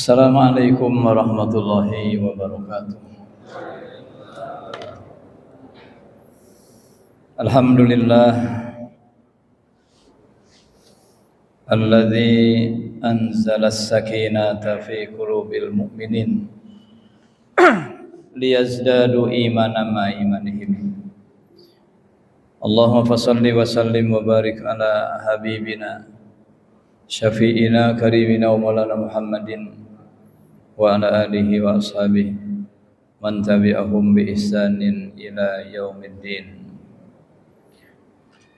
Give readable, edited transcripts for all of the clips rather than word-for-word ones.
Assalamualaikum warahmatullahi wabarakatuh. Alhamdulillah alladzi anzala as-sakinata fi qulubil mu'minin liyazdadu imanan ma imanihim. Allahumma fassalli wa sallim wa barik ala habibina syafi'ina karimina wa maulana Muhammadin wa ala alihi wa ashabihi man tabi'ahum bi ihsanin ila yaumiddin.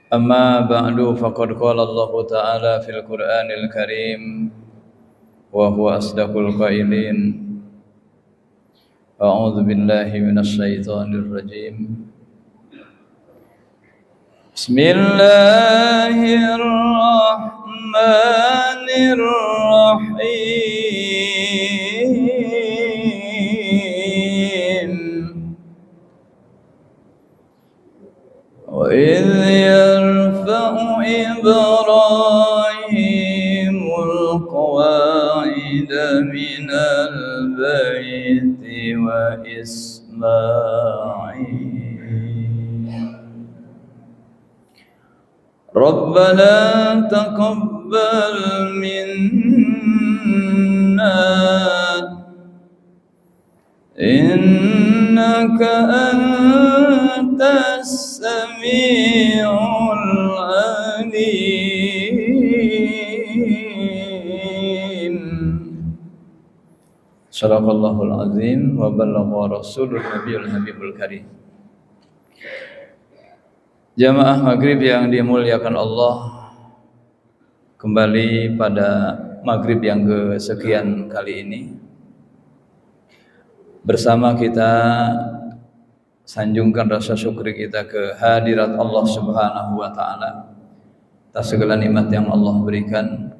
Amma ba'du, faqad qala Allah ta'ala fil Qur'anil Karim wa huwa asdaqul qailin. A'udzu billahi minasy syaithanir rajim. Bismillahirrahmanirrahim. Wa idh yarfa'u Ibrahimul qawa'ida minal baiti wa Isma'il. Rabbana taqabbal minna innaka antas sami'ul alim. Sadaqallahul azim wa ballagha rasulul nabiyul habibul karim. Jamaah maghrib yang dimuliakan Allah, kembali pada maghrib yang kesekian kali ini bersama kita sanjungkan rasa syukur kita ke hadirat Allah Subhanahu wa taala atas segala nikmat yang Allah berikan,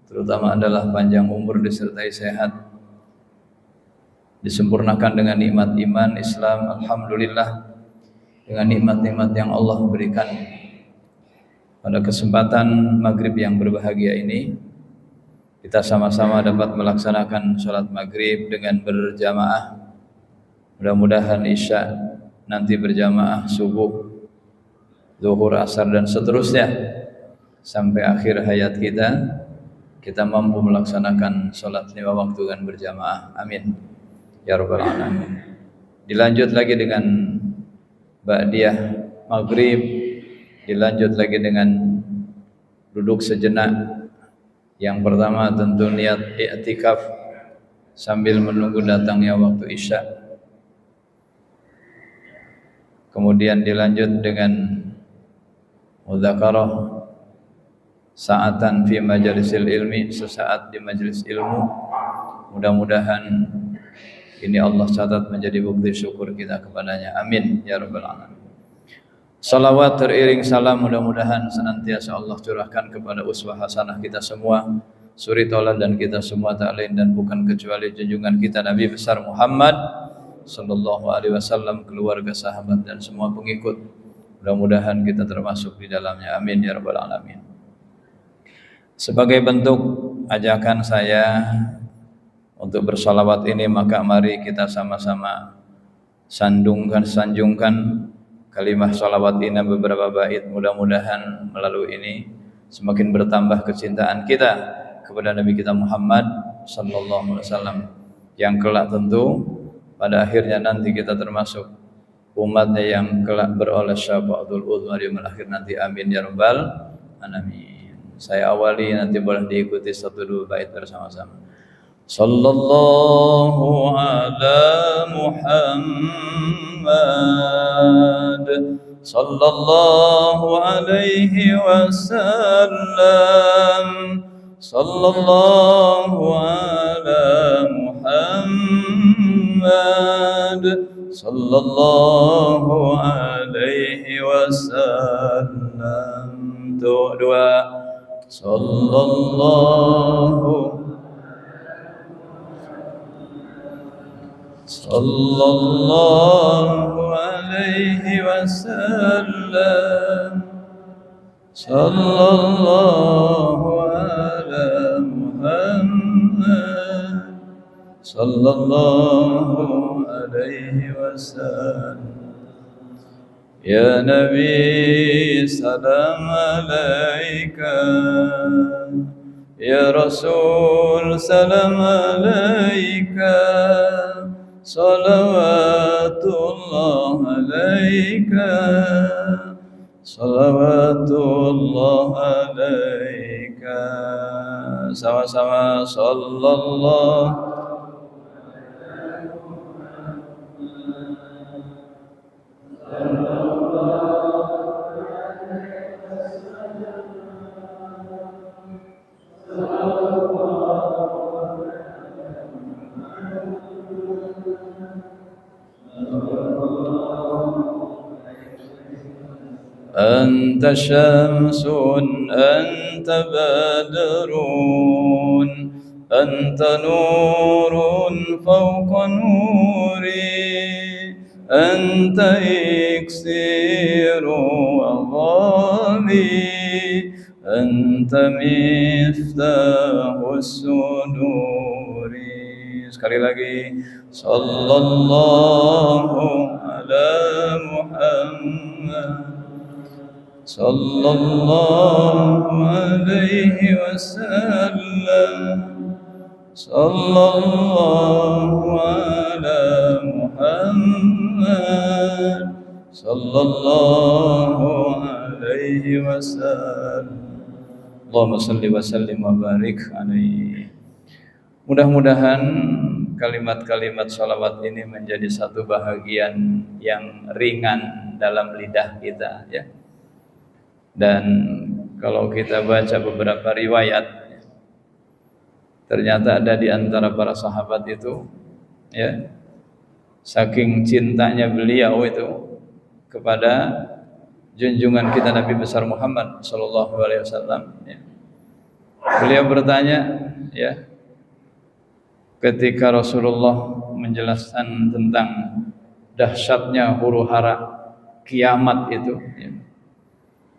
terutama adalah panjang umur disertai sehat, disempurnakan dengan nikmat iman Islam. Alhamdulillah, dengan nikmat-nikmat yang Allah berikan pada kesempatan maghrib yang berbahagia ini, kita sama-sama dapat melaksanakan sholat maghrib dengan berjamaah. Mudah-mudahan isya nanti berjamaah, subuh, zuhur, asar dan seterusnya sampai akhir hayat kita mampu melaksanakan sholat 5 waktu dengan berjamaah. Amin ya rabbal alamin. Dilanjut lagi dengan ba'diyah maghrib, dilanjut lagi dengan duduk sejenak. Yang pertama tentu niat i'tikaf sambil menunggu datangnya waktu isya. Kemudian dilanjut dengan mudzakarah sa'atan fi majlisil ilmi, sesaat di majelis ilmu. Mudah-mudahan ini Allah catat menjadi bukti syukur kita kepadanya. Amin ya rabbal alamin. Salawat teriring salam mudah-mudahan senantiasa Allah curahkan kepada uswah hasanah kita semua, suri tauladan dan kita semua tak lain dan bukan kecuali junjungan kita Nabi besar Muhammad sallallahu alaihi wasallam, keluarga, sahabat dan semua pengikut. Mudah-mudahan kita termasuk di dalamnya. Amin ya rabbal alamin. Sebagai bentuk ajakan saya untuk bersalawat ini, maka mari kita sama-sama sanjungkan kalimah salawat ini beberapa bait. Mudah-mudahan melalui ini semakin bertambah kecintaan kita kepada Nabi kita Muhammad sallallahu alaihi wasallam, yang kelak tentu pada akhirnya nanti kita termasuk umatnya yang kelak beroleh syafaatul uzma di akhir nanti. Amin ya rabbal alamin. Saya awali, nanti boleh diikuti 1-2 bait bersama-sama. Sallallahu ala Muhammad sallallahu alaihi wasallam, sallallahu ala Muhammad sallallahu alaihi wasallam. Doa sallallahu alaihi wasallam, sallallahu ala Muhammad sallallahu alaihi wasallam. Ya Nabi salam alaika, Ya Rasul salam alaika, salawatullah alaika, salawatullah alaika. Sama-sama sallallahu. Anta syamsun, anta badrun, anta nurun fawqa nuri, anta iksiru aghali, anta miftahus suduri. Sekali lagi, sallallahu ala Muhammad, sallallahu alaihi wasallam, sallallahu ala Muhammad, sallallahu alaihi wasallam. Allahumma salli wa sallim wa barik alaihi. Mudah-mudahan kalimat-kalimat sholawat ini menjadi satu bahagian yang ringan dalam lidah kita, ya. Dan kalau kita baca beberapa riwayat, ternyata ada di antara para sahabat itu, ya, saking cintanya beliau itu kepada junjungan kita Nabi besar Muhammad sallallahu alaihi wasallam, ya. Beliau bertanya, ya, ketika Rasulullah menjelaskan tentang dahsyatnya huru-hara kiamat itu, ya,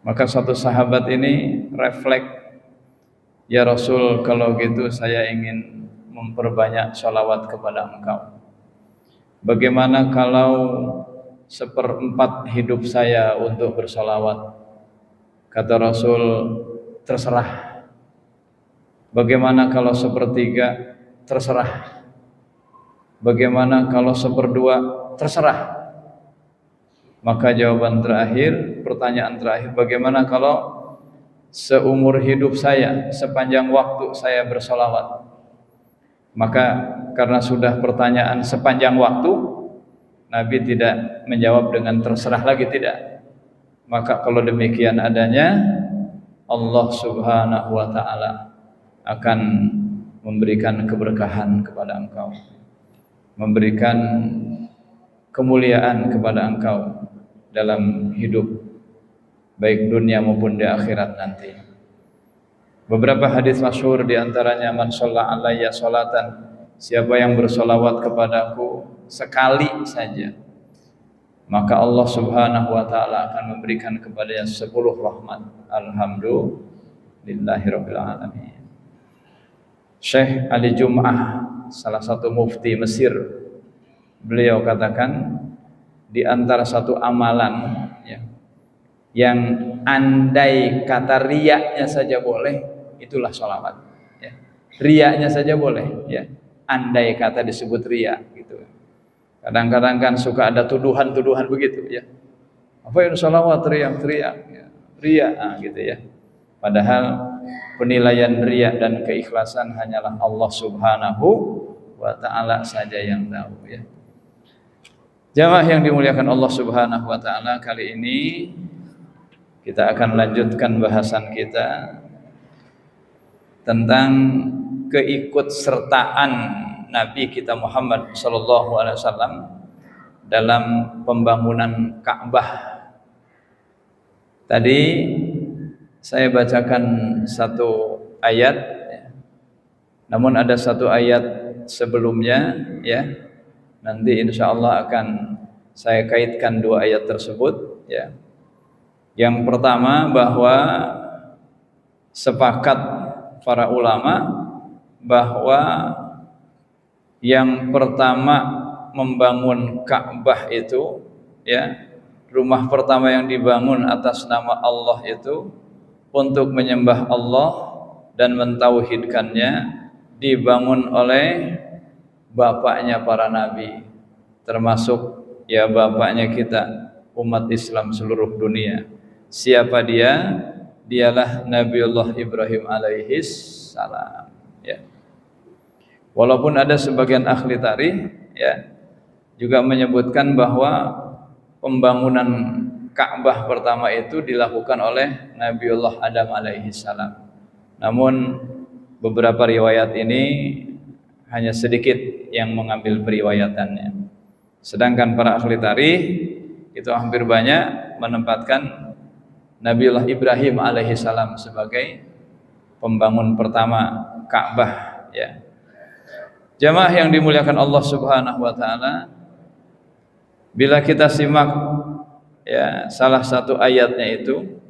maka satu sahabat ini refleks, ya Rasul, kalau gitu saya ingin memperbanyak sholawat kepada engkau. Bagaimana kalau 1/4 hidup saya untuk bersolawat? Kata Rasul, terserah. Bagaimana kalau 1/3? Terserah. Bagaimana kalau 1/2? Terserah. Maka jawaban terakhir, pertanyaan terakhir, bagaimana kalau seumur hidup saya, sepanjang waktu saya bersolawat? Maka karena sudah pertanyaan sepanjang waktu, Nabi tidak menjawab dengan terserah lagi, tidak. Maka kalau demikian adanya, Allah subhanahu wa ta'ala akan memberikan keberkahan kepada engkau, memberikan kemuliaan kepada engkau dalam hidup, baik dunia maupun di akhirat nanti. Beberapa hadis masyhur di antaranya, man shalla alayya sholatan, siapa yang bersolawat kepadaku sekali saja, maka Allah subhanahu wa ta'ala akan memberikan kepadanya 10 rahmat. Alhamdulillahirabbil alamin. Syekh Ali Jum'ah, salah satu mufti Mesir, beliau katakan, di antara satu amalan, ya, yang andai kata riyaknya saja boleh, itulah sholawat, ya. Riyaknya saja boleh, ya. Andai kata disebut riyak, gitu. Kadang-kadang kan suka ada tuduhan-tuduhan begitu, ya. Apa yang sholawat teriak-teriak, ya. Riyak, gitu ya. Padahal penilaian riyak dan keikhlasan hanyalah Allah subhanahu wa ta'ala saja yang tahu, ya. Jamaah yang dimuliakan Allah subhanahu wa ta'ala, kali ini kita akan lanjutkan bahasan kita tentang keikutsertaan Nabi kita Muhammad sallallahu alaihi wasallam dalam pembangunan Ka'bah. Tadi saya bacakan satu ayat, namun ada satu ayat sebelumnya, ya. Nanti insya Allah akan saya kaitkan 2 ayat tersebut, ya. Yang pertama, bahwa sepakat para ulama bahwa yang pertama membangun Ka'bah itu, ya, rumah pertama yang dibangun atas nama Allah itu untuk menyembah Allah dan mentauhidkannya, dibangun oleh bapaknya para nabi, termasuk ya bapaknya kita umat Islam seluruh dunia. Siapa dia? Dialah Nabiullah Ibrahim alaihis salam, ya. Walaupun ada sebagian ahli tarikh, ya, juga menyebutkan bahwa pembangunan Ka'bah pertama itu dilakukan oleh Nabiullah Adam alaihis salam. Namun beberapa riwayat ini hanya sedikit yang mengambil periwayatannya. Sedangkan para ahli tarikh itu hampir banyak menempatkan Nabiullah Ibrahim alaihi salam sebagai pembangun pertama Ka'bah, ya. Jamaah yang dimuliakan Allah Subhanahu wa taala, bila kita simak, ya, salah satu ayatnya itu,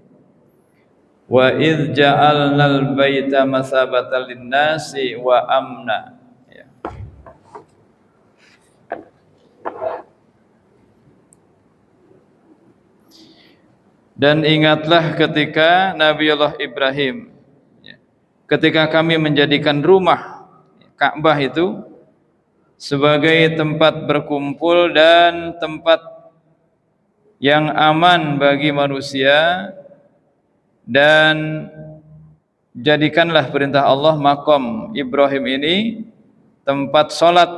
wa idz ja'alnal baita masabatan lin-nasi wa amna, ya. Dan ingatlah ketika Nabiullah Ibrahim, ya, ketika kami menjadikan rumah Ka'bah itu sebagai tempat berkumpul dan tempat yang aman bagi manusia, dan jadikanlah perintah Allah maqam Ibrahim ini tempat salat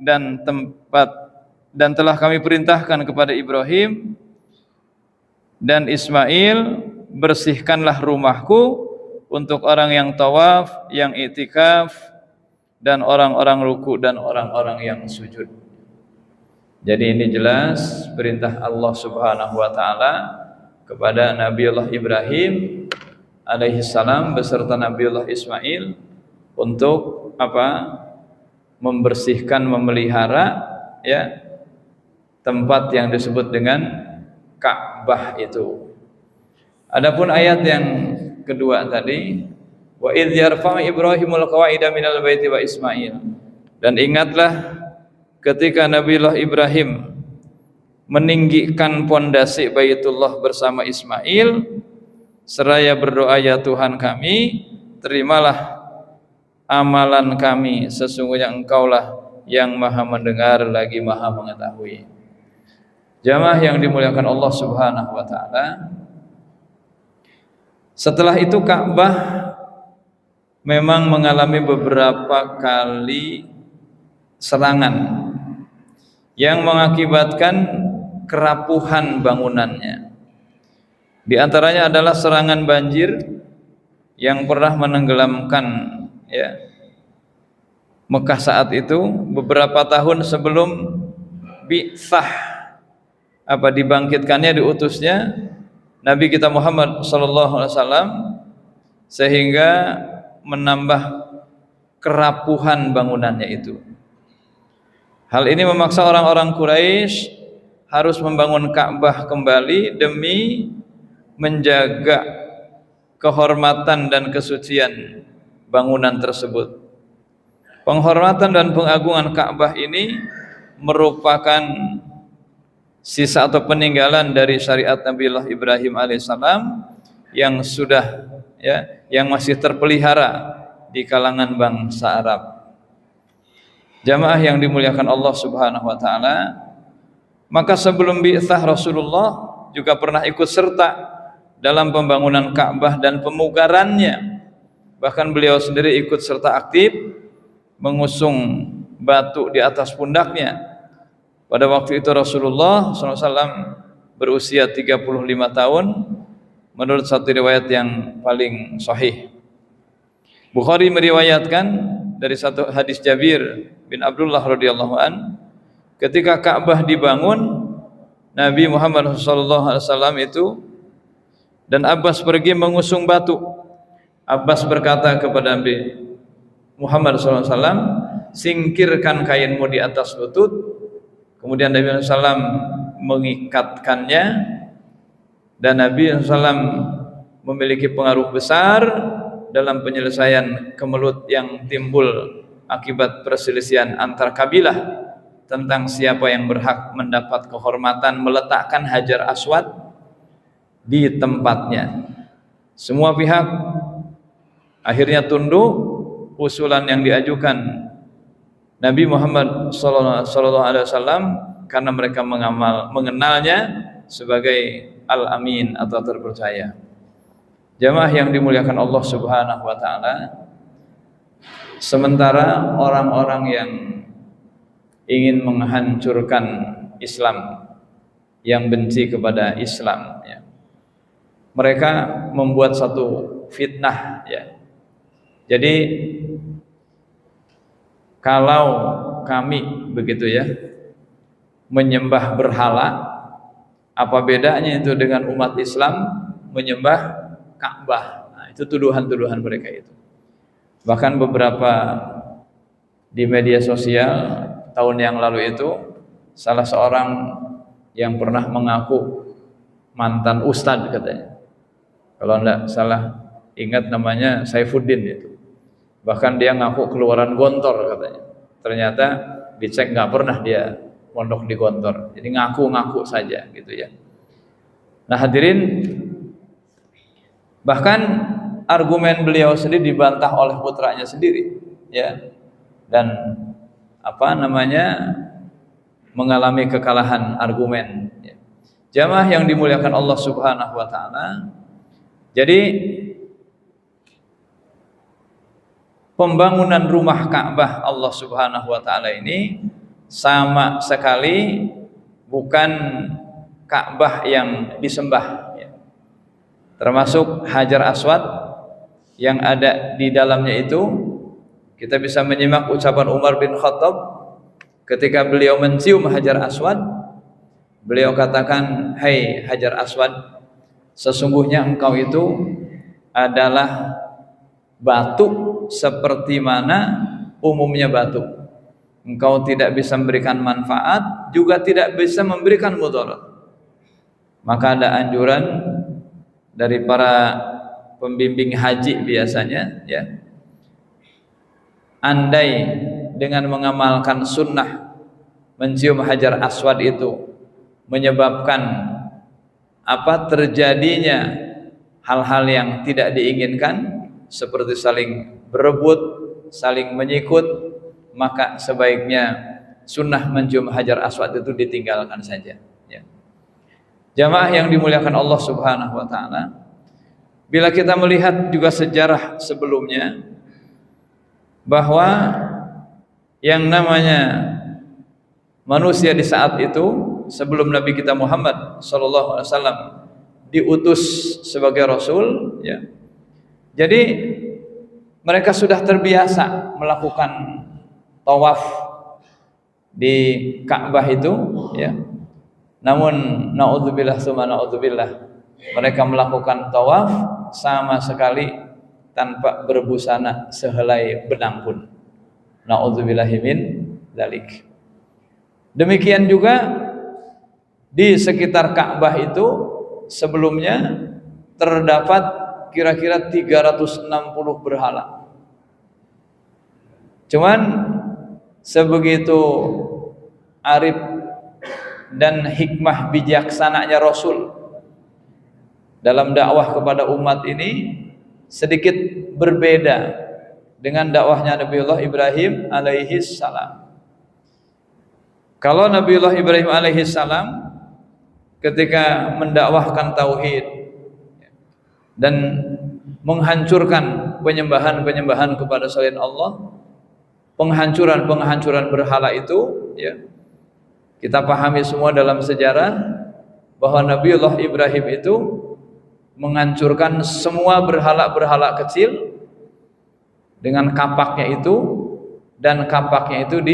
dan telah kami perintahkan kepada Ibrahim dan Ismail, bersihkanlah rumahku untuk orang yang tawaf, yang i'tikaf, dan orang-orang ruku dan orang-orang yang sujud. Jadi ini jelas perintah Allah Subhanahu wa taala kepada Nabiullah Ibrahim alaihi salam beserta Nabiullah Ismail untuk apa? Membersihkan, memelihara, ya, tempat yang disebut dengan Ka'bah itu. Adapun ayat yang kedua tadi, wa idz yarfa'u Ibrahimul qawa'ida minal baiti wa Ismail, dan ingatlah ketika Nabiullah Ibrahim meninggikan pondasi Baitullah bersama Ismail seraya berdoa, ya Tuhan kami, terimalah amalan kami, sesungguhnya Engkaulah yang Maha mendengar lagi Maha mengetahui. Jamaah yang dimuliakan Allah Subhanahu wa taala, setelah itu Ka'bah memang mengalami beberapa kali serangan yang mengakibatkan kerapuhan bangunannya. Di antaranya adalah serangan banjir yang pernah menenggelamkan, ya, Mekah saat itu beberapa tahun sebelum bi'tsah dibangkitkannya, diutusnya Nabi kita Muhammad sallallahu alaihi wasallam, sehingga menambah kerapuhan bangunannya itu. Hal ini memaksa orang-orang Quraisy harus membangun Ka'bah kembali demi menjaga kehormatan dan kesucian bangunan tersebut. Penghormatan dan pengagungan Ka'bah ini merupakan sisa atau peninggalan dari syariat Nabiullah Ibrahim alaihissalam yang sudah, ya, yang masih terpelihara di kalangan bangsa Arab. Jamaah yang dimuliakan Allah Subhanahu wa taala, maka sebelum bi'tsah Rasulullah juga pernah ikut serta dalam pembangunan Ka'bah dan pemugarannya. Bahkan beliau sendiri ikut serta aktif mengusung batu di atas pundaknya. Pada waktu itu Rasulullah SAW berusia 35 tahun menurut satu riwayat yang paling sahih. Bukhari meriwayatkan dari satu hadis Jabir bin Abdullah radhiyallahu an, ketika Ka'bah dibangun, Nabi Muhammad SAW itu dan Abbas pergi mengusung batu. Abbas berkata kepada Nabi Muhammad SAW, singkirkan kainmu di atas lutut. Kemudian Nabi SAW mengikatkannya, dan Nabi SAW memiliki pengaruh besar dalam penyelesaian kemelut yang timbul akibat perselisihan antar kabilah tentang siapa yang berhak mendapat kehormatan meletakkan Hajar Aswad di tempatnya. Semua pihak akhirnya tunduk usulan yang diajukan Nabi Muhammad SAW karena mereka mengenalnya sebagai Al-Amin atau terpercaya. Jamaah yang dimuliakan Allah Subhanahu wa taala, sementara orang-orang yang ingin menghancurkan Islam, yang benci kepada Islam, ya, mereka membuat satu fitnah, ya. Jadi kalau kami begitu ya menyembah berhala, apa bedanya itu dengan umat Islam menyembah Ka'bah? Nah, itu tuduhan-tuduhan mereka itu. Bahkan beberapa di media sosial tahun yang lalu itu salah seorang yang pernah mengaku mantan ustadz katanya, kalau enggak salah ingat namanya Saifuddin itu, bahkan dia ngaku keluaran Gontor katanya. Ternyata dicek nggak pernah dia pondok di Gontor, jadi ngaku-ngaku saja gitu ya. Nah hadirin, bahkan argumen beliau sendiri dibantah oleh putranya sendiri, ya, dan mengalami kekalahan argumen, ya. Jamaah yang dimuliakan Allah Subhanahu wa taala, jadi pembangunan rumah Ka'bah Allah Subhanahu wa taala ini sama sekali bukan Ka'bah yang disembah, ya. Termasuk Hajar Aswad yang ada di dalamnya itu, kita bisa menyimak ucapan Umar bin Khattab ketika beliau mencium Hajar Aswad. Beliau katakan, "Hai Hajar Aswad, sesungguhnya engkau itu adalah batu seperti mana umumnya batu. Engkau tidak bisa memberikan manfaat, juga tidak bisa memberikan mudarat." Maka ada anjuran dari para pembimbing haji biasanya, ya, andai dengan mengamalkan sunnah mencium Hajar Aswad itu menyebabkan terjadinya hal-hal yang tidak diinginkan seperti saling berebut, saling menyikut, maka sebaiknya sunnah mencium Hajar Aswad itu ditinggalkan saja, ya. Jamaah yang dimuliakan Allah Subhanahu wa taala, bila kita melihat juga sejarah sebelumnya bahwa yang namanya manusia di saat itu sebelum Nabi kita Muhammad SAW diutus sebagai Rasul, ya. Jadi mereka sudah terbiasa melakukan tawaf di Ka'bah itu, ya. Namun naudzubillah summa naudzubillah, mereka melakukan tawaf sama sekali tanpa berbusana sehelai benang pun. Naudzubillahi min dzalik. Demikian juga di sekitar Ka'bah itu sebelumnya terdapat kira-kira 360 berhala. Cuman sebegitu arif dan hikmah bijaksananya Rasul dalam dakwah kepada umat ini sedikit berbeda dengan dakwahnya Nabiullah Ibrahim alaihi salam. Kalau Nabiullah Ibrahim alaihi salam ketika mendakwahkan tauhid dan menghancurkan penyembahan-penyembahan kepada selain Allah, penghancuran berhala itu, ya, kita pahami semua dalam sejarah bahwa Nabiullah Ibrahim itu menghancurkan semua berhala-berhala kecil dengan kapaknya itu, dan kapaknya itu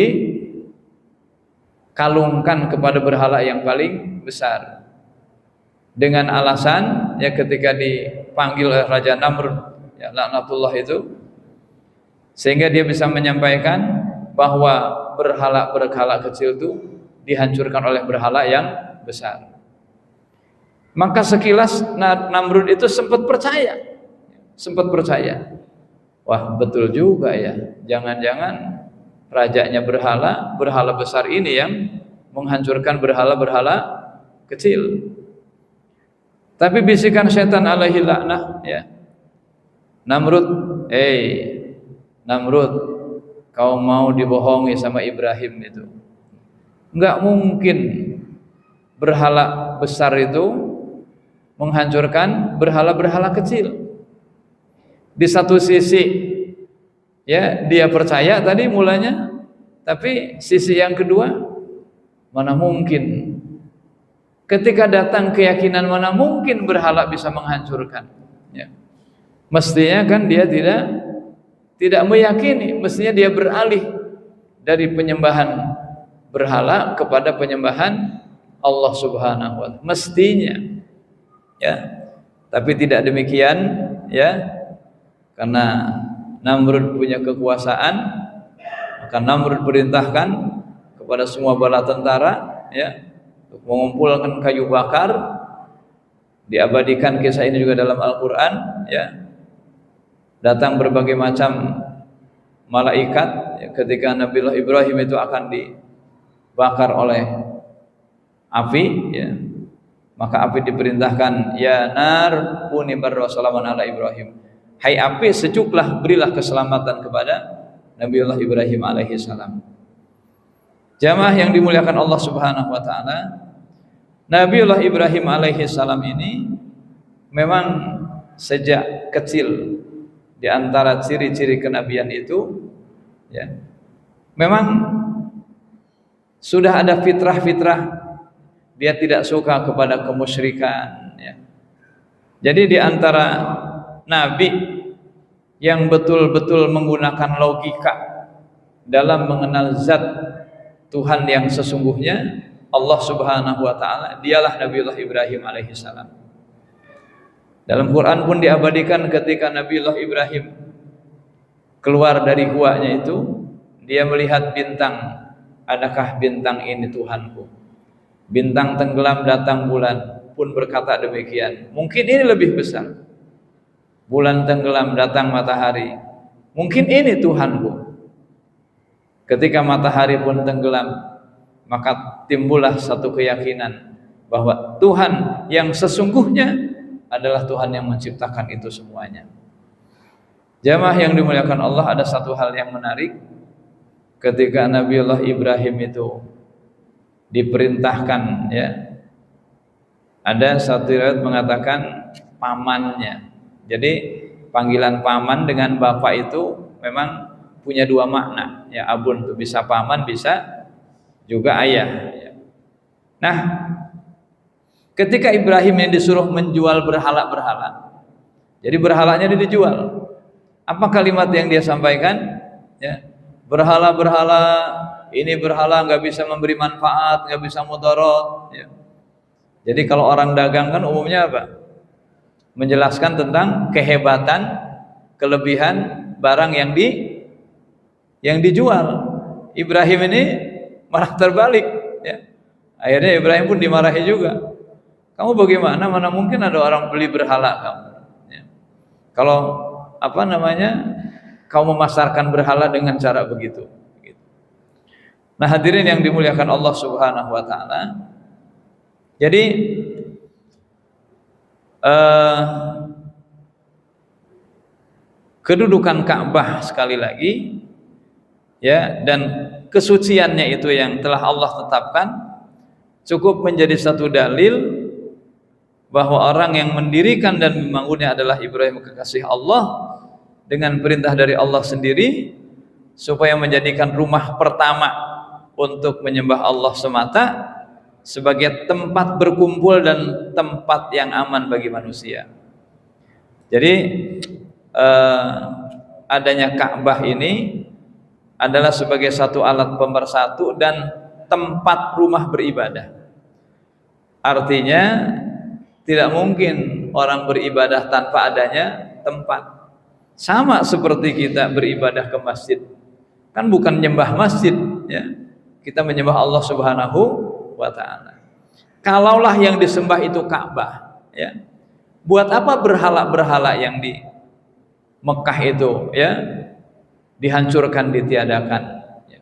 dikalungkan kepada berhala yang paling besar dengan alasan, ya, ketika dipanggil oleh Raja Namrud, ya, laknatullah itu, sehingga dia bisa menyampaikan bahwa berhala-berhala kecil itu dihancurkan oleh berhala yang besar. Maka sekilas Namrud itu sempat percaya. Wah, betul juga ya, jangan-jangan rajanya berhala, berhala besar ini yang menghancurkan berhala-berhala kecil. Tapi bisikan setan alaihi laknah, ya, Namrud, Namrud, kau mau dibohongi sama Ibrahim itu? Enggak mungkin berhala besar itu menghancurkan berhala-berhala kecil. Di satu sisi, ya, dia percaya tadi mulanya, tapi sisi yang kedua, mana mungkin? Ketika datang keyakinan, mana mungkin berhala bisa menghancurkan? Ya. Mestinya kan dia tidak meyakini, mestinya dia beralih dari penyembahan berhala kepada penyembahan Allah Subhanahu wa Ta'ala. Mestinya, ya. Tapi tidak demikian, ya. Karena Namrud punya kekuasaan, maka Namrud perintahkan kepada semua bala tentara, ya, untuk mengumpulkan kayu bakar. Diabadikan kisah ini juga dalam Al-Quran, ya. Datang berbagai macam malaikat, ya, ketika Nabiullah Ibrahim itu akan dibakar oleh api, ya, maka api diperintahkan, ya nar kuni barra salaman ala Ibrahim, hai api secuklah berilah keselamatan kepada Nabiullah Ibrahim alaihi salam. Jamaah yang dimuliakan Allah Subhanahu wa Ta'ala, Nabiullah Ibrahim alaihi salam ini memang sejak kecil, di antara ciri-ciri kenabian itu, ya, memang sudah ada fitrah-fitrah, dia tidak suka kepada kemusyrikan, ya. Jadi di antara nabi yang betul-betul menggunakan logika dalam mengenal zat Tuhan yang sesungguhnya, Allah Subhanahu wa Ta'ala, dialah Nabiullah Ibrahim alaihi salam. Dalam Quran pun diabadikan ketika Nabiullah Ibrahim keluar dari guanya itu, dia melihat bintang. Adakah bintang ini Tuhanku? Bintang tenggelam datang bulan, pun berkata demikian. Mungkin ini lebih besar. Bulan tenggelam datang matahari, mungkin ini Tuhanku. Ketika matahari pun tenggelam, maka timbullah satu keyakinan bahwa Tuhan yang sesungguhnya adalah Tuhan yang menciptakan itu semuanya. Jamaah yang dimuliakan Allah, ada satu hal yang menarik. Ketika Nabiullah Ibrahim itu diperintahkan, ya, ada satu riwayat mengatakan pamannya. Jadi panggilan paman dengan bapak itu memang punya dua makna, ya, abun itu bisa paman, bisa juga ayah, ya. Nah, ketika Ibrahim yang disuruh menjual berhala-berhala, jadi berhalanya dia dijual. Apa kalimat yang dia sampaikan? Ya, berhala-berhala ini berhala nggak bisa memberi manfaat, nggak bisa mudarat, ya. Jadi kalau orang dagang kan umumnya apa? Menjelaskan tentang kehebatan, kelebihan barang yang dijual. Ibrahim ini malah terbalik, ya. Akhirnya Ibrahim pun dimarahi juga. Kamu bagaimana? Mana mungkin ada orang beli berhala kamu, ya. Kalau apa namanya, kamu memasarkan berhala dengan cara begitu. Nah, hadirin yang dimuliakan Allah Subhanahu wa Ta'ala, jadi kedudukan Ka'bah sekali lagi, ya, dan kesuciannya itu yang telah Allah tetapkan cukup menjadi satu dalil bahwa orang yang mendirikan dan membangunnya adalah Ibrahim kekasih Allah dengan perintah dari Allah sendiri, supaya menjadikan rumah pertama untuk menyembah Allah semata sebagai tempat berkumpul dan tempat yang aman bagi manusia. Jadi adanya Ka'bah ini adalah sebagai satu alat pemersatu dan tempat rumah beribadah. Artinya tidak mungkin orang beribadah tanpa adanya tempat. Sama seperti kita beribadah ke masjid, kan bukan menyembah masjid, ya. Kita menyembah Allah Subhanahu wa Ta'ala. Kalaulah yang disembah itu Ka'bah, ya, buat apa berhala-berhala yang di Mekah itu, ya, dihancurkan, ditiadakan, ya.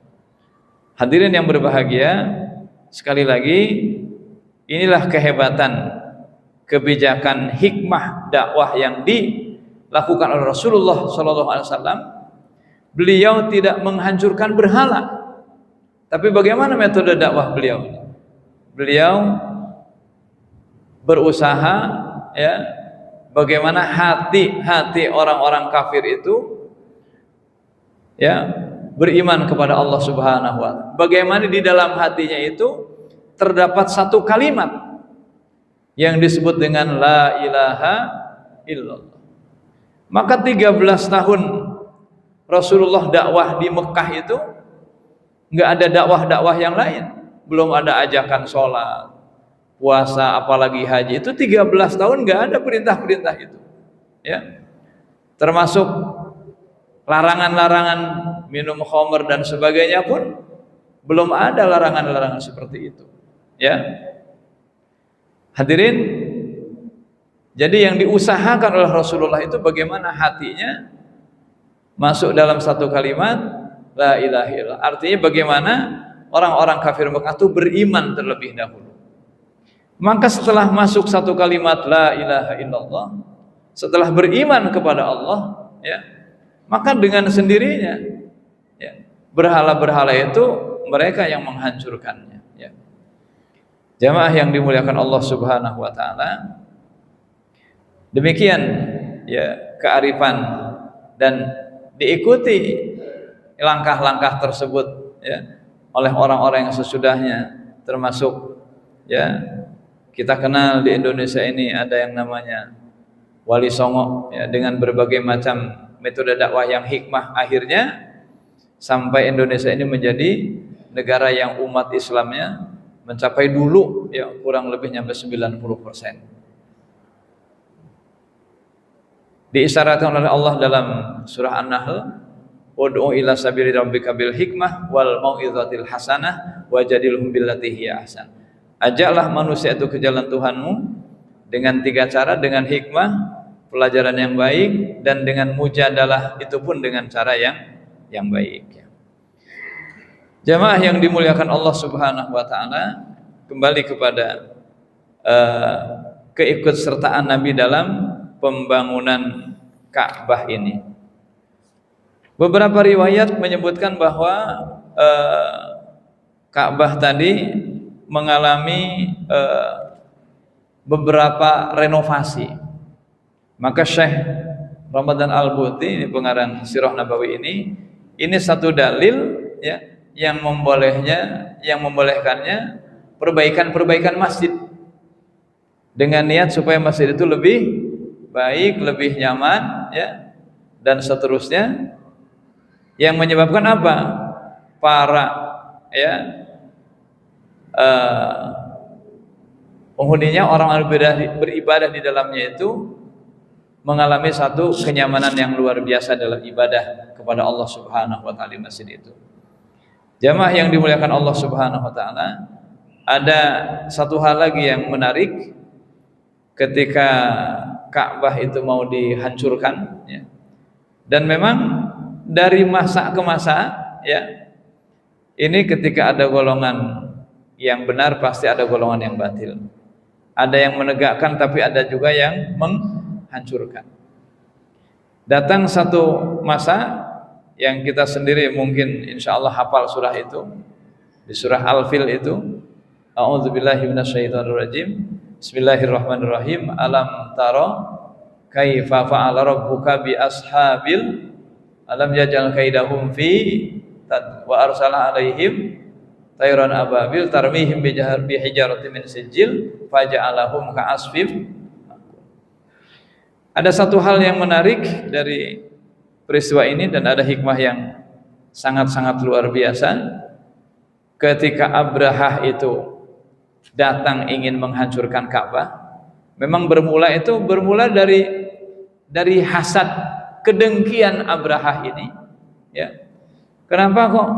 Hadirin yang berbahagia, sekali lagi inilah kehebatan kebijakan hikmah dakwah yang dilakukan oleh Rasulullah SAW. Beliau tidak menghancurkan berhala, tapi bagaimana metode dakwah beliau? Beliau berusaha, ya, bagaimana hati orang-orang kafir itu, ya, beriman kepada Allah Subhanahu wa Ta'ala. Bagaimana di dalam hatinya itu terdapat satu kalimat yang disebut dengan la ilaha illallah. Maka 13 tahun Rasulullah dakwah di Mekah itu nggak ada dakwah-dakwah yang lain, belum ada ajakan sholat, puasa, apalagi haji. Itu 13 tahun nggak ada perintah-perintah itu, ya, termasuk larangan-larangan minum khamr dan sebagainya pun belum ada larangan-larangan seperti itu, ya. Hadirin, jadi yang diusahakan oleh Rasulullah itu bagaimana hatinya masuk dalam satu kalimat la ilaha illallah. Artinya bagaimana orang-orang kafir Mekah itu beriman terlebih dahulu. Maka setelah masuk satu kalimat la ilaha illallah, setelah beriman kepada Allah, ya, maka dengan sendirinya, ya, berhala-berhala itu mereka yang menghancurkannya, ya. Jamaah yang dimuliakan Allah Subhanahu wa Ta'ala, demikian, ya, kearifan dan diikuti langkah-langkah tersebut, ya, oleh orang-orang yang sesudahnya, termasuk, ya, kita kenal di Indonesia ini ada yang namanya Wali Songo, ya, dengan berbagai macam metode dakwah yang hikmah, akhirnya sampai Indonesia ini menjadi negara yang umat Islamnya mencapai dulu, ya, kurang lebih nyampe 90%. Diisyaratkan oleh Allah dalam surah An-Nahl, ud'u ila sabili rabbika bil hikmah wal mau'izatil hasanah wajadilhum billati hiya ahsan. Ajaklah manusia itu ke jalan Tuhanmu dengan 3 cara, dengan hikmah, pelajaran yang baik, dan dengan mujadalah, itu pun dengan cara yang baik, ya. Jamaah yang dimuliakan Allah Subhanahu wa Ta'ala, kembali kepada keikutsertaan Nabi dalam pembangunan Ka'bah ini. Beberapa riwayat menyebutkan bahwa Ka'bah tadi mengalami beberapa renovasi. Maka Syekh Ramadan Al-Buti, ini pengarang Sirah Nabawi ini satu dalil, ya, yang membolehkannya perbaikan masjid dengan niat supaya masjid itu lebih baik, lebih nyaman, ya, dan seterusnya. Yang menyebabkan apa? Para, ya, penghuninya, orang beribadah di dalamnya itu mengalami satu kenyamanan yang luar biasa dalam ibadah kepada Allah Subhanahu wa Ta'ala di masjid itu. Jamaah yang dimuliakan Allah Subhanahu wa Ta'ala, ada satu hal lagi yang menarik ketika Ka'bah itu mau dihancurkan, ya. Dan memang dari masa ke masa, ya, ini ketika ada golongan yang benar pasti ada golongan yang batil. Ada yang menegakkan tapi ada juga yang menghancurkan. Datang satu masa yang kita sendiri mungkin insyaallah hafal surah itu, di surah Al-Fil itu, a'udzubillahi minasyaitonirrajim, bismillahirrahmanirrahim, alam taro kaifa fa'ala rabbuka bi ashabil alam yaj'al kaidahum fi wa arsala alaihim tayran ababil tarmihim bi hijaratin min sijil faja'alahum ka'asfim. Ada satu hal yang menarik dari peristiwa ini dan ada hikmah yang sangat-sangat luar biasa. Ketika Abrahah itu datang ingin menghancurkan Ka'bah, memang bermula dari hasad, kedengkian Abrahah ini, ya. Kenapa kok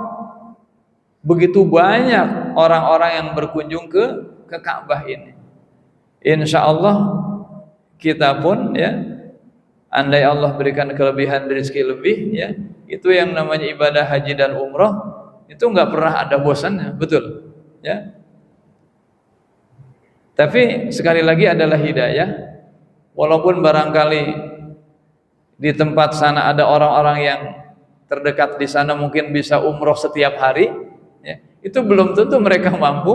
begitu banyak orang-orang yang berkunjung ke Ka'bah ini? Insya Allah kita pun, ya, andai Allah berikan kelebihan rezeki lebih, ya, itu yang namanya ibadah haji dan umroh itu nggak pernah ada bosannya, betul ya. Tapi sekali lagi adalah hidayah. Walaupun barangkali di tempat sana ada orang-orang yang terdekat di sana mungkin bisa umroh setiap hari ya, itu belum tentu mereka mampu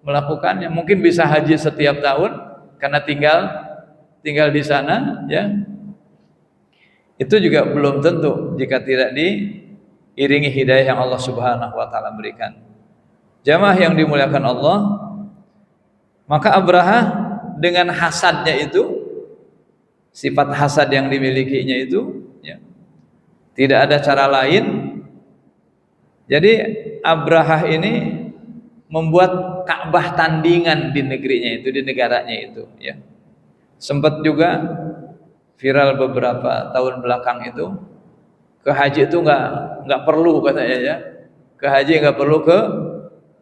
melakukannya. Mungkin bisa haji setiap tahun karena tinggal di sana ya. Itu juga belum tentu jika tidak diiringi hidayah yang Allah Subhanahu wa taala berikan. Jamaah yang dimuliakan Allah, maka Abraha dengan hasadnya itu, sifat hasad yang dimilikinya itu ya, tidak ada cara lain. Jadi Abraha ini membuat Ka'bah tandingan di negerinya itu, di negaranya itu ya. Sempat juga viral beberapa tahun belakang itu, ke haji itu nggak perlu katanya ya, ke haji nggak perlu ke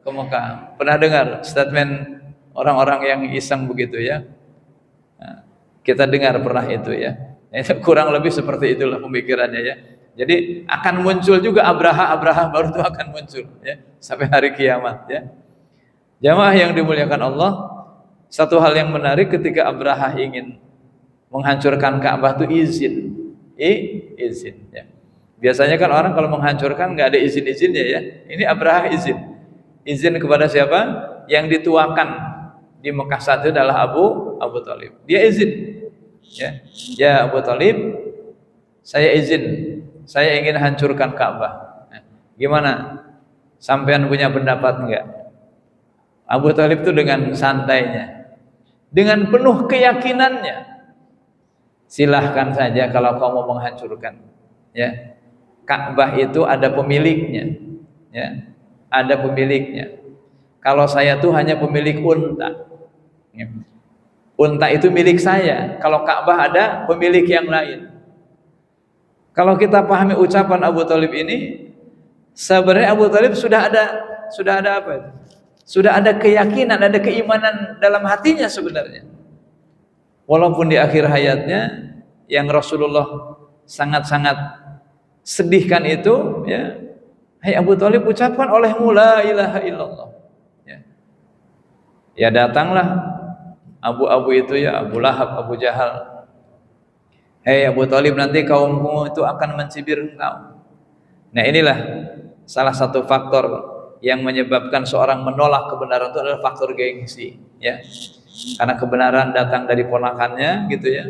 Mekah. Pernah dengar statement orang-orang yang iseng begitu ya? Nah, kita dengar pernah itu ya. Kurang lebih seperti itulah pemikirannya ya. Jadi akan muncul juga Abraha baru itu akan muncul ya sampai hari kiamat ya. Jamaah yang dimuliakan Allah, satu hal yang menarik ketika Abraha ingin menghancurkan Ka'bah itu izin ya. Biasanya kan orang kalau menghancurkan nggak ada izin-izinnya ya. Ini Abraha izin kepada siapa? Yang dituakan di Mekah saat itu adalah Abu Thalib. Dia izin ya Abu Thalib, saya izin, saya ingin hancurkan Ka'bah. Nah, gimana? Sampean punya pendapat enggak? Abu Thalib itu dengan santainya, dengan penuh keyakinannya, silahkan saja kalau kau mau menghancurkan ya. Ka'bah itu ada pemiliknya ya, ada pemiliknya. Kalau saya tuh hanya pemilik unta ya. Unta itu milik saya, kalau Ka'bah ada pemilik yang lain. Kalau kita pahami ucapan Abu Thalib ini, sebenarnya Abu Thalib sudah ada apa itu? Sudah ada keyakinan, ada keimanan dalam hatinya sebenarnya. Walaupun di akhir hayatnya yang Rasulullah sangat-sangat sedihkan itu ya, hai Abu Thalib, ucapkan olehmu la ilaha illallah ya. Ya datanglah abu-abu itu ya, Abu Lahab, Abu Jahal. Hei Abu Thalib, nanti kaummu itu akan mencibir engkau. Nah inilah salah satu faktor yang menyebabkan seorang menolak kebenaran itu adalah faktor gengsi ya. Karena kebenaran datang dari ponakannya gitu ya,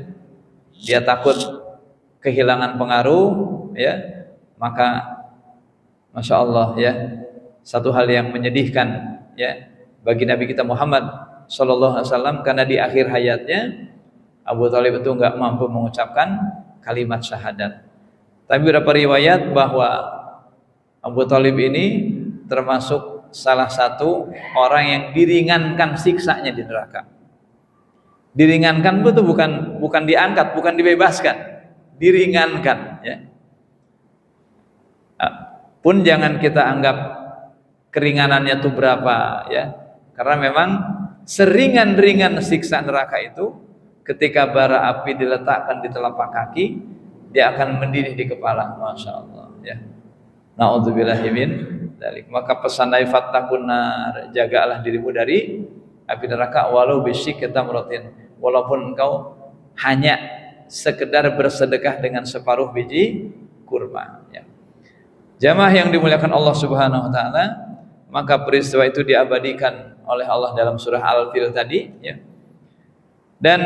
dia takut kehilangan pengaruh ya, maka Masya Allah ya, satu hal yang menyedihkan ya bagi Nabi kita Muhammad Sallallahu Alaihi Wasallam, karena di akhir hayatnya Abu Thalib itu nggak mampu mengucapkan kalimat syahadat. Tapi beberapa riwayat bahwa Abu Thalib ini termasuk salah satu orang yang diringankan siksanya di neraka. Diringankan itu bukan diangkat, bukan dibebaskan, diringankan ya. Pun jangan kita anggap keringanannya itu berapa ya, karena memang seringan-ringan siksa neraka itu ketika bara api diletakkan di telapak kaki, dia akan mendidih di kepala. Masya Allah ya. Na'udzubillahi min dzalik. Maka pesan dari fattaqun nar, jagalah dirimu dari api neraka walau bisyikki tamratin, walaupun engkau hanya sekedar bersedekah dengan separuh biji kurma ya. Jamaah yang dimuliakan Allah Subhanahu wa taala, maka peristiwa itu diabadikan oleh Allah dalam surah Al-Fil tadi ya. Dan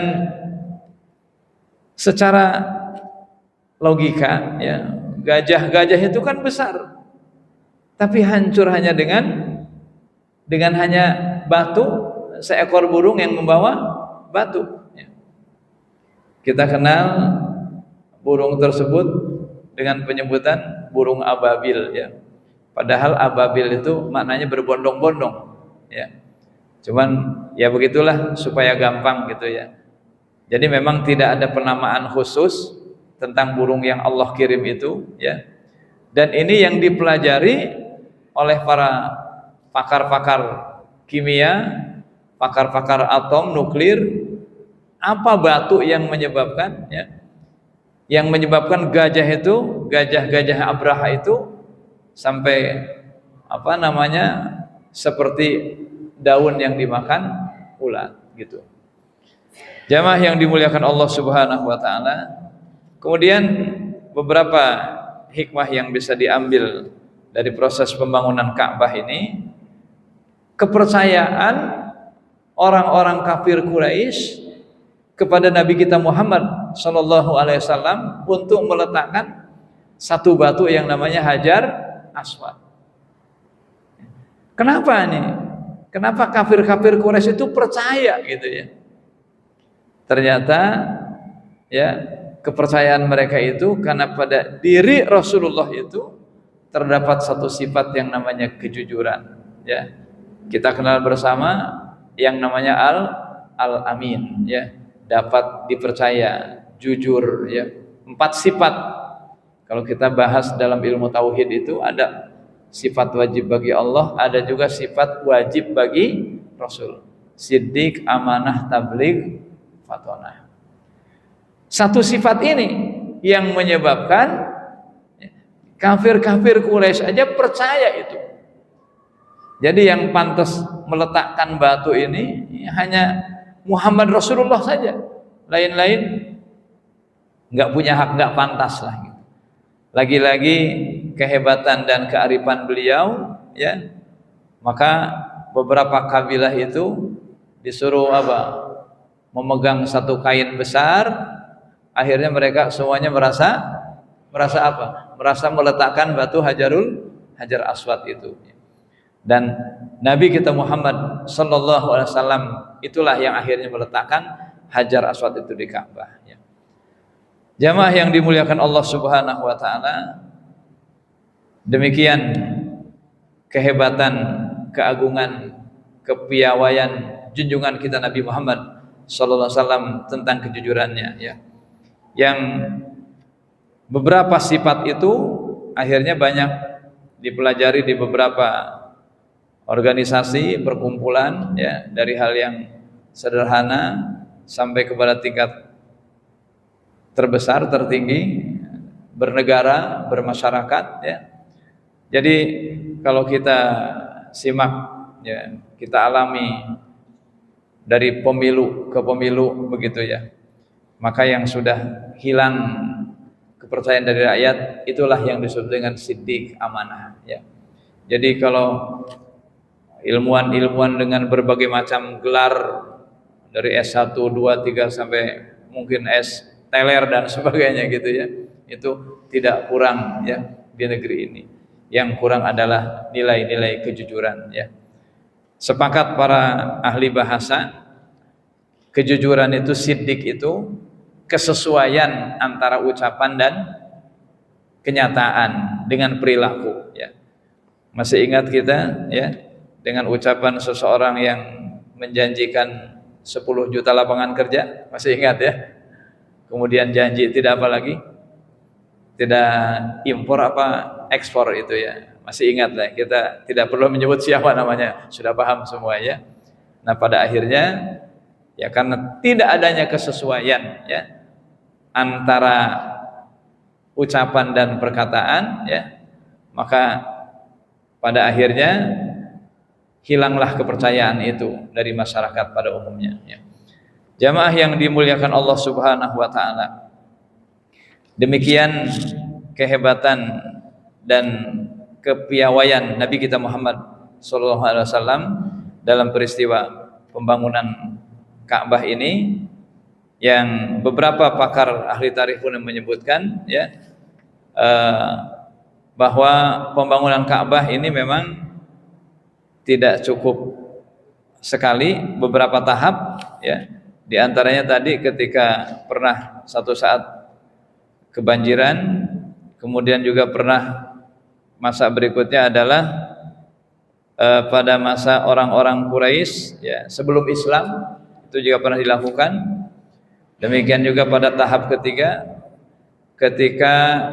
secara logika ya, gajah itu kan besar, tapi hancur hanya dengan hanya batu, seekor burung yang membawa batu ya. Kita kenal burung tersebut dengan penyebutan burung ababil ya. Padahal ababil itu maknanya berbondong-bondong ya. Cuman ya begitulah supaya gampang gitu ya. Jadi memang tidak ada penamaan khusus tentang burung yang Allah kirim itu ya. Dan ini yang dipelajari oleh para pakar-pakar kimia, pakar-pakar atom nuklir, apa batu yang menyebabkan ya, yang menyebabkan gajah Abraha itu sampai apa namanya, seperti daun yang dimakan ulat gitu. Jamaah yang dimuliakan Allah Subhanahu wa taala, kemudian beberapa hikmah yang bisa diambil dari proses pembangunan Ka'bah ini, kepercayaan orang-orang kafir Quraisy kepada Nabi kita Muhammad sallallahu alaihi wasallam untuk meletakkan satu batu yang namanya Hajar Aswad. Kenapa nih? Kenapa kafir-kafir Quraisy itu percaya gitu ya? Ternyata ya, kepercayaan mereka itu karena pada diri Rasulullah itu terdapat satu sifat yang namanya kejujuran ya. Kita kenal bersama yang namanya al-amin ya, dapat dipercaya, jujur ya. 4 sifat kalau kita bahas dalam ilmu tauhid itu, ada sifat wajib bagi Allah, ada juga sifat wajib bagi Rasul. Siddiq, amanah, tabligh, fatonah. Satu sifat ini yang menyebabkan kafir-kafir Quraisy aja percaya itu. Jadi yang pantas meletakkan batu ini hanya Muhammad Rasulullah saja. Lain-lain nggak punya hak, nggak pantas lah gitu. Lagi-lagi kehebatan dan kearifan beliau ya. Maka beberapa kabilah itu disuruh apa? Memegang satu kain besar. Akhirnya mereka semuanya merasa apa? Merasa meletakkan batu Hajar Aswad itu. Dan Nabi kita Muhammad sallallahu alaihi wasallam itulah yang akhirnya meletakkan Hajar Aswad itu di Ka'bah ya. Jamaah yang dimuliakan Allah Subhanahu wa taala, demikian kehebatan, keagungan, kepiawaian junjungan kita Nabi Muhammad sallallahu alaihi wasallam tentang kejujurannya ya. Yang beberapa sifat itu akhirnya banyak dipelajari di beberapa organisasi, perkumpulan ya, dari hal yang sederhana sampai kepada tingkat terbesar, tertinggi, bernegara, bermasyarakat ya. Jadi kalau kita simak ya, kita alami dari pemilu ke pemilu begitu ya, maka yang sudah hilang kepercayaan dari rakyat itulah yang disebut dengan siddiq, amanah ya. Jadi kalau ilmuwan-ilmuwan dengan berbagai macam gelar dari S1, 2, 3 sampai mungkin S teler dan sebagainya gitu ya, itu tidak kurang ya di negeri ini. Yang kurang adalah nilai-nilai kejujuran ya. Sepakat para ahli bahasa, kejujuran itu, siddiq itu kesesuaian antara ucapan dan kenyataan dengan perilaku ya. Masih ingat kita ya dengan ucapan seseorang yang menjanjikan 10 juta lapangan kerja, masih ingat ya? Kemudian janji tidak apa lagi? Tidak impor apa ekspor itu ya. Masih ingat lah, kita tidak perlu menyebut siapa namanya, sudah paham semua ya. Nah pada akhirnya ya karena tidak adanya kesesuaian ya antara ucapan dan perkataan ya, maka pada akhirnya hilanglah kepercayaan itu dari masyarakat pada umumnya ya. Jamaah yang dimuliakan Allah Subhanahu wa taala, demikian kehebatan dan kepiawaian Nabi kita Muhammad sallallahu alaihi wasallam dalam peristiwa pembangunan Ka'bah ini, yang beberapa pakar ahli tarikh pun menyebutkan ya bahwa pembangunan Ka'bah ini memang tidak cukup sekali, beberapa tahap ya. Di antaranya tadi ketika pernah satu saat kebanjiran, kemudian juga pernah masa berikutnya adalah pada masa orang-orang Quraisy ya, sebelum Islam, itu juga pernah dilakukan. Demikian juga pada tahap ketiga ketika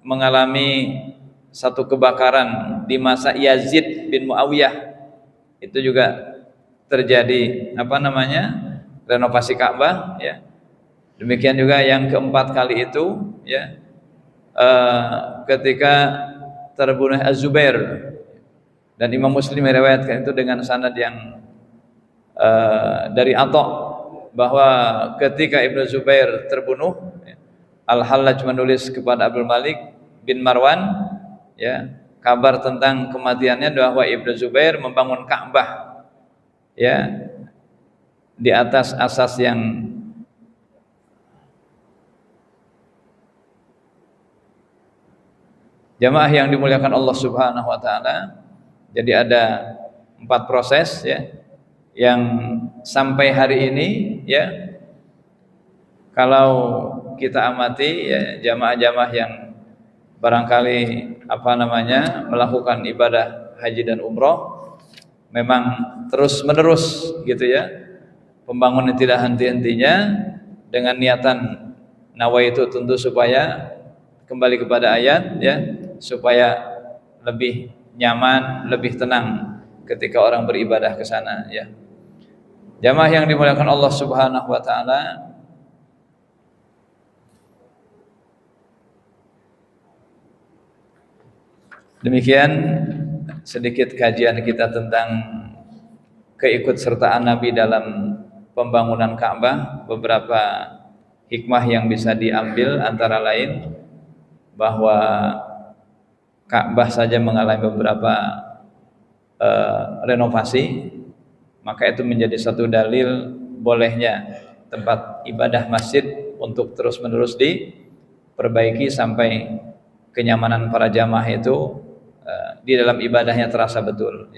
mengalami satu kebakaran di masa Yazid bin Muawiyah, itu juga terjadi renovasi Ka'bah ya. Demikian juga yang keempat kali itu ya ketika terbunuh Az-Zubair Dan Imam Muslim meriwayatkan itu dengan sanad yang dari Atha bahwa ketika Ibnu Zubair terbunuh, Al-Hallaj menulis kepada Abdul Malik bin Marwan ya kabar tentang kematiannya, bahwa Ibnu Zubair membangun Ka'bah ya di atas asas yang jamaah yang dimuliakan Allah Subhanahu wa taala. Jadi ada 4 proses ya yang sampai hari ini ya kalau kita amati ya jamaah-jamaah yang barangkali melakukan ibadah haji dan umroh memang terus menerus gitu ya, pembangunan tidak henti-hentinya dengan niatan nawaitu tentu supaya kembali kepada ayat ya, supaya lebih nyaman, lebih tenang ketika orang beribadah ke sana ya. Jamaah yang dimuliakan Allah Subhanahu wa taala, demikian sedikit kajian kita tentang keikutsertaan Nabi dalam pembangunan Ka'bah. Beberapa hikmah yang bisa diambil antara lain bahwa Ka'bah saja mengalami beberapa renovasi, maka itu menjadi satu dalil bolehnya tempat ibadah masjid untuk terus-menerus diperbaiki sampai kenyamanan para jamaah itu di dalam ibadahnya terasa betul.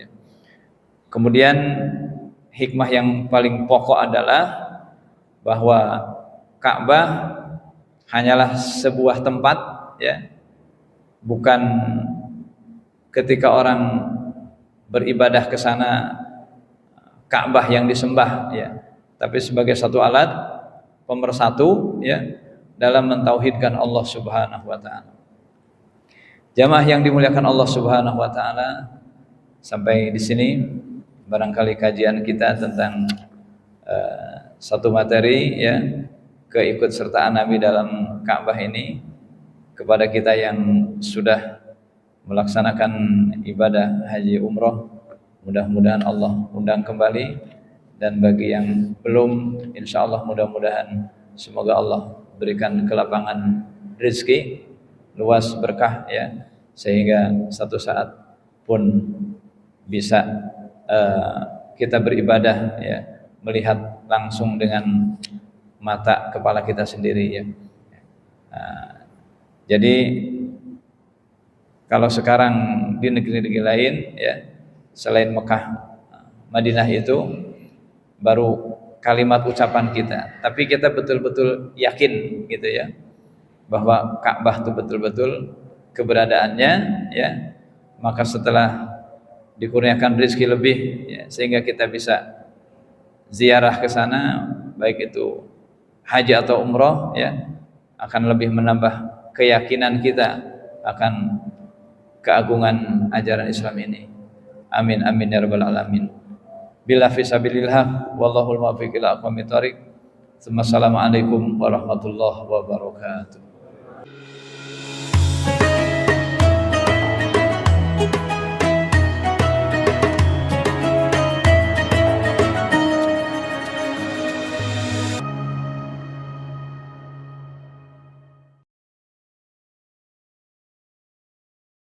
Kemudian hikmah yang paling pokok adalah bahwa Ka'bah hanyalah sebuah tempat ya, bukan ketika orang beribadah ke sana Ka'bah yang disembah ya, tapi sebagai satu alat pemersatu ya dalam mentauhidkan Allah Subhanahu wa taala. Jamaah yang dimuliakan Allah Subhanahu wa taala, sampai di sini barangkali kajian kita tentang satu materi ya, keikutsertaan Nabi dalam Ka'bah ini kepada kita yang sudah melaksanakan ibadah haji umroh. Mudah-mudahan Allah undang kembali, dan bagi yang belum, insya Allah mudah-mudahan semoga Allah berikan kelapangan rezeki, luas berkah ya, sehingga satu saat pun bisa kita beribadah ya, melihat langsung dengan mata kepala kita sendiri ya. Jadi kalau sekarang di negeri-negeri lain ya selain Mekah, Madinah itu baru kalimat ucapan kita, tapi kita betul-betul yakin gitu ya bahwa Ka'bah itu betul-betul keberadaannya ya. Maka setelah dikurniakan rezeki lebih ya, sehingga kita bisa ziarah ke sana, baik itu haji atau umroh ya, akan lebih menambah keyakinan kita akan keagungan ajaran Islam ini. Amin amin ya rabbal alamin. Bila fisabilillah wallahul muwaffiq ila aqwamit thoriq. Assalamualaikum warahmatullahi wabarakatuh.